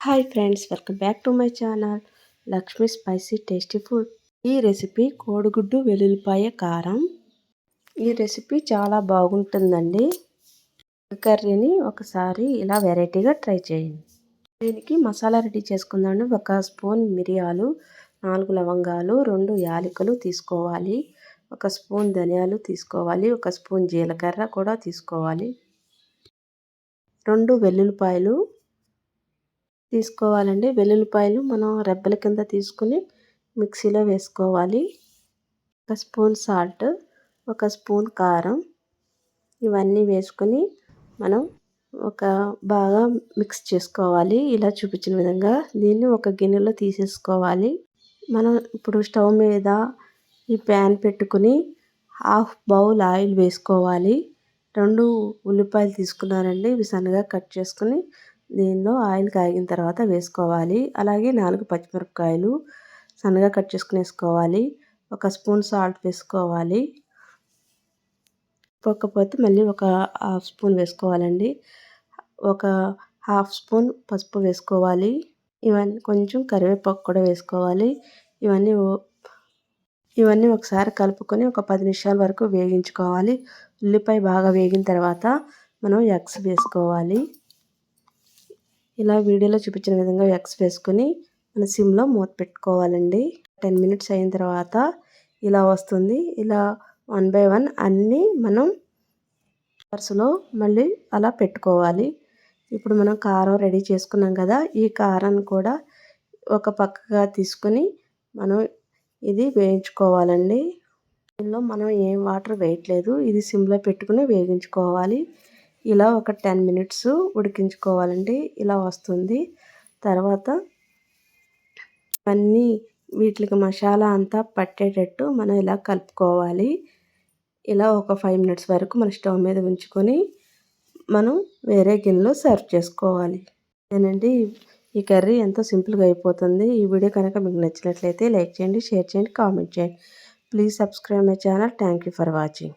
Hi friends, welcome back to my channel Lakshmi spicy tasty food. ఈ recipe కోడిగుడ్డు వెల్లుల్లిపాయ కారం. ఈ రెసిపీ చాలా బాగుంటుందండి. కర్రీని ఒకసారి ఇలా వెరైటీగా ట్రై చేయండి. దీనికి మసాలా రెడీ చేసుకుందాం. 1 స్పూన్ మిరియాలు, 4 లవంగాలు, 2 యాలకులు తీసుకోవాలి. 1 స్పూన్ ధనియాలు తీసుకోవాలి. 1 స్పూన్ జీలకర్ర కూడా తీసుకోవాలి. 2 వెల్లుల్లిపాయలు తీసుకోవాలండి. వెల్లుల్లిపాయలు మనం రెబ్బల కింద తీసుకుని మిక్సీలో వేసుకోవాలి. 1 స్పూన్ సాల్ట్, 1 స్పూన్ కారం, ఇవన్నీ వేసుకొని మనం బాగా మిక్స్ చేసుకోవాలి. ఇలా చూపించిన విధంగా దీన్ని ఒక గిన్నెలో తీసేసుకోవాలి. మనం ఇప్పుడు స్టవ్ మీద ఈ ప్యాన్ పెట్టుకుని 1/2 బౌల్ ఆయిల్ వేసుకోవాలి. 2 ఉల్లిపాయలు తీసుకున్నానండి. ఇవి సన్నగా కట్ చేసుకుని దీనిలో ఆయిల్ కాగిన తర్వాత వేసుకోవాలి. అలాగే 4 పచ్చిమిరపకాయలు సన్నగా కట్ చేసుకుని వేసుకోవాలి. 1 స్పూన్ సాల్ట్ వేసుకోవాలి. పోకపోతే మళ్ళీ 1/2 స్పూన్ వేసుకోవాలండి. 1/2 స్పూన్ పసుపు వేసుకోవాలి. ఇవన్నీ కొంచెం కరివేపాకు కూడా వేసుకోవాలి. ఇవన్నీ ఒకసారి కలుపుకొని 10 నిమిషాల వరకు వేగించుకోవాలి. ఉల్లిపాయ బాగా వేగిన తర్వాత మనం ఎగ్స్ వేసుకోవాలి. ఇలా వీడియోలో చూపించిన విధంగా ఎగ్స్ వేసుకొని మన సిమ్లో మూత పెట్టుకోవాలండి. 10 మినిట్స్ అయిన తర్వాత ఇలా వస్తుంది. ఇలా 1 బై 1 అన్నీ మనం వరుసలో మళ్ళీ అలా పెట్టుకోవాలి. ఇప్పుడు మనం కారం రెడీ చేసుకున్నాం కదా, ఈ కారాన్ని కూడా ఒక పక్కగా తీసుకొని మనం ఇది వేయించుకోవాలండి. దీనిలో మనం ఏం వాటర్ వేయట్లేదు. ఇది సిమ్లో పెట్టుకుని వేగించుకోవాలి. ఇలా ఒక 10 మినిట్స్ ఉడికించుకోవాలండి. ఇలా వస్తుంది. తర్వాత అన్నీ వీటికి మసాలా అంతా పట్టేటట్టు మనం ఇలా కలుపుకోవాలి. ఇలా ఒక 5 మినిట్స్ వరకు మన స్టవ్ మీద ఉంచుకొని మనం వేరే గిన్నెలో సర్వ్ చేసుకోవాలి. ఏనండి, ఈ కర్రీ ఎంతో సింపుల్గా అయిపోతుంది. ఈ వీడియో కనుక మీకు నచ్చినట్లయితే లైక్ చేయండి, షేర్ చేయండి, కామెంట్ చేయండి. Please subscribe my channel. Thank you for watching.